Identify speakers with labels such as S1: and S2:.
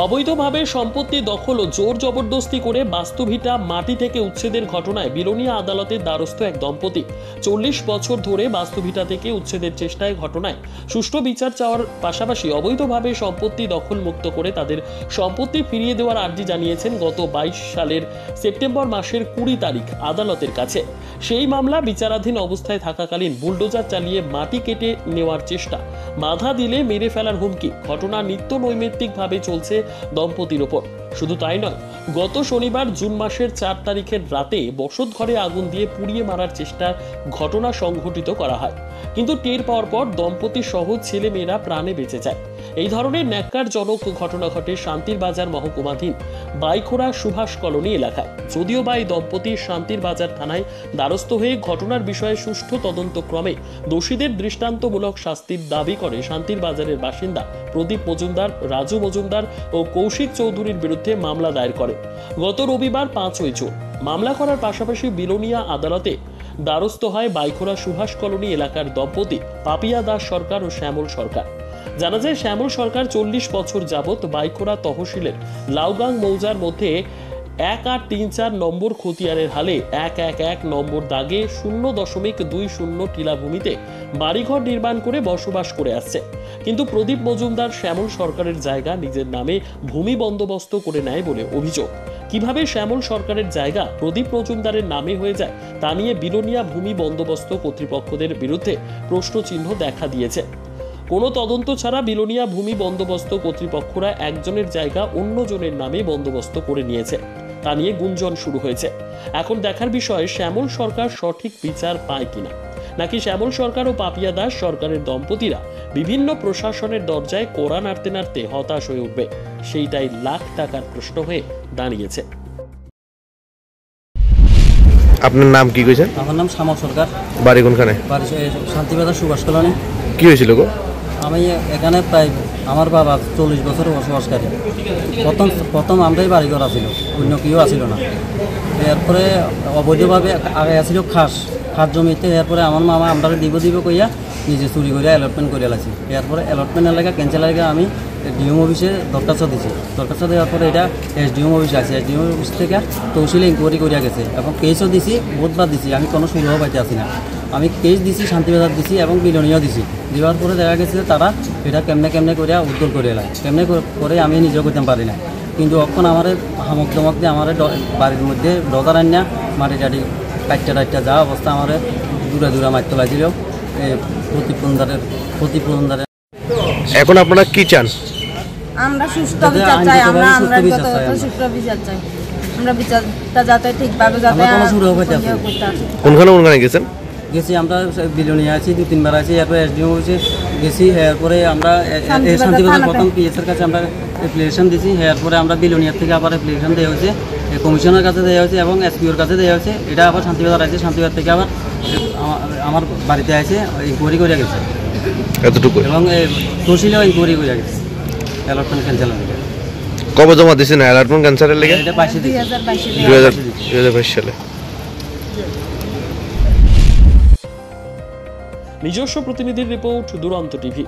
S1: অবৈধভাবে সম্পত্তি দখল ও জোর জবরদস্তি করে বাস্তুভিটা মাটি থেকে উচ্ছেদের ঘটনায় বিলোনিয়া আদালতের দ্বারস্থ এক দম্পতি। 40 বছর ধরে বাস্তুভিটা থেকে উচ্ছেদের চেষ্টায় ঘটনায় সুষ্ঠু বিচার চাওয়ার পাশাপাশি অবৈধভাবে সম্পত্তি দখল মুক্ত করে তাদের সম্পত্তি ফিরিয়ে দেওয়ার আর্জি জানিয়েছেন গত 22 সালের সেপ্টেম্বর মাসের 20 তারিখ আদালতের কাছে। সেই মামলা বিচারাধীন অবস্থায় থাকাকালীন বুলডোজার চালিয়ে মাটি কেটে নেওয়ার চেষ্টা, বাধা দিলে মেরে ফেলার হুমকি, ঘটনা নিত্য নৈমিত্তিকভাবে চলছে দম্পতির ওপর। শুধু তাই নয়, গত শনিবার জুন মাসের 4 তারিখের রাতে বসত ঘরে আগুন দিয়ে পুড়িয়ে মারার চেষ্টার ঘটনা সংঘটিত করা হয়, কিন্তু টের পাওয়ার পর দম্পতি সহ ছেলে মেয়েরা প্রাণে বেঁচে যায়। এই ধরনের ন্যাক্কারজনক ঘটনা ঘটে শান্তির বাজার মহকুমাধীন বাইখোড়া সুভাষ কলোনি এলাকায়। যদিও বা এই দম্পতি শান্তির বাজার থানায় দ্বারস্থ হয়ে ঘটনার বিষয়ে সুষ্ঠু তদন্তক্রমে দোষীদের দৃষ্টান্তমূলক শাস্তির দাবি করে শান্তির বাজারের বাসিন্দা প্রদীপ মজুমদার, রাজু মজুমদার ও কৌশিক চৌধুরীর বিরুদ্ধে মামলা দায়ের করে গত রবিবার 5 জুন। মামলা করার পাশাপাশি বিলোনিয়া আদালতে দ্বারস্থ হয় বাইখোড়া সুভাষ কলোনি এলাকার দম্পতি পাপিয়া দাস সরকার ও শ্যামল সরকার। জানা যায়, শ্যামল সরকার 40 বছর যাবৎ বাইখোড়া তহসিলের লাউগাং মৌজার মধ্যে 1834 নম্বর খতিয়ানের হালে 111 নম্বর দাগে 0.20 টিলা ভূমিতে বাড়িঘর নির্মাণ করে বসবাস করে আসছে। কিন্তু প্রদীপ মজুমদার শ্যামল সরকারের জায়গা নিজের নামে ভূমি বন্দোবস্ত করে নেয় বলে অভিযোগ। কিভাবে শ্যামল সরকারের জায়গা প্রদীপ মজুমদারের নামে হয়ে যায় তা নিয়ে বিলোনিয়া ভূমি বন্দোবস্ত কর্তৃপক্ষদের বিরুদ্ধে প্রশ্নচিহ্ন দেখা দিয়েছে। কোনো তদন্ত ছাড়া বিলোনিয়া ভূমি বন্দোবস্ত কর্তৃপক্ষরা একজনের জায়গা অন্যজনের নামে বন্দোবস্ত করে নিয়েছে, তা নিয়ে গুঞ্জন শুরু হয়েছে। এখন দেখার বিষয় শ্যামল সরকার সঠিক বিচার পায় কিনা, নাকি শ্যামল সরকার ও পাপিয়া দাস সরকারের দম্পতিরা বিভিন্ন প্রশাসনের দরজায় কোড়া নাড়তে নাড়তে হতাশ হয়ে উঠবে, সেইটাই লাখ টাকার প্রশ্ন হয়ে দাঁড়িয়েছে।
S2: আপনার নাম কি কইছেন?
S3: আমার নাম শ্যামল সরকার।
S2: বাড়ি কোনখানে?
S3: বাড়ি শান্তিবাজার সুভাষ কলোনি।
S2: কি হয়েছিল গো?
S3: আমি এখানে প্রায় আমার বাবা 40 বছর বসবাসকারী। প্রথম আমরাই বাড়িঘর আসিল, অন্য কেউ আসিল না। এরপরে অবৈধভাবে আগে আসিল খাস জমিতে। এরপরে আমার মামা আমরা দিব কইয়া নিজে চুরি করে অ্যালটমেন্ট করে লাগছি। এরপরে অ্যালটমেন্ট এলাকা ক্যান্সেল এলাকা আমি ডিএম অফিসে দরখাস্ত দিছি। দরখাস্ত দেওয়ার পরে এটা এসডিএম অফিসে আছে। এসডিএম অফিস থেকে তহসিলে ইনকোয়ারি করিয়া গেছে এবং কেসও দিছি, বহুতবার দিছি। আমি কোনো সুবিধাও পাইতে আসি না। আমি কেস দিছি, শান্তিবাজার দিছি এবং বিলোনিয়াও দিছি। দেওয়ার পরে দেখা গেছে তারা এটা কেমনে করিয়া উদ্যোগ করে এলায়, কেমনে করে আমি নিজেও করতে পারি না। কিন্তু এখন আমার হামক দমক দিয়ে আমার বাড়ির মধ্যে ডজার আনিয়া মাটি টাটি কাটটা যা অবস্থা আমার দূরে মারতে লাগছিল প্রতিপ্রদানের।
S2: এখন আপনারা কি চান?
S4: আমরা সুষ্ঠু বিচার চাই। আমরা সুষ্ঠু বিচার চাই। আমরা বিচারটা যাতে ঠিকভাবে যাতে
S2: কোনখানে গেছেন?
S3: গেছি আমরা বিলোনিয়া আছি, 2-3 বার আছি। এরপরে এসডিএম অফিসে গেছি। এরপরে আমরা শান্তিবাজার প্রথম পিএসের কাছে আমরা অ্যাপ্লিকেশন দিছি। এরপরে আমরা বিলোনিয়ার থেকে আবার অ্যাপ্লিকেশন দেওয়া হয়েছে, কমিশনের কাছে দেওয়া হয়েছে এবং এসপিওর কাছে দেওয়া হয়েছে। এটা আবার শান্তিবাজার আছে, শান্তিবাজার থেকে আবার আমার বাড়িতে আছে ইনকোয়ারি করে গেছে
S2: এতটুকু, এবং
S3: তহসিলেও ইনকোয়ারি করে গেছে অ্যালটমেন্ট ক্যান্সেল হয়ে গেছে।
S2: কবে জমা দিয়েছেন অ্যালটমেন্ট ক্যান্সেলের লেগে?
S3: এটা
S2: 2022 সালে।
S1: নিজস্ব প্রতিনিধির রিপোর্ট, দুরন্ত টিভি।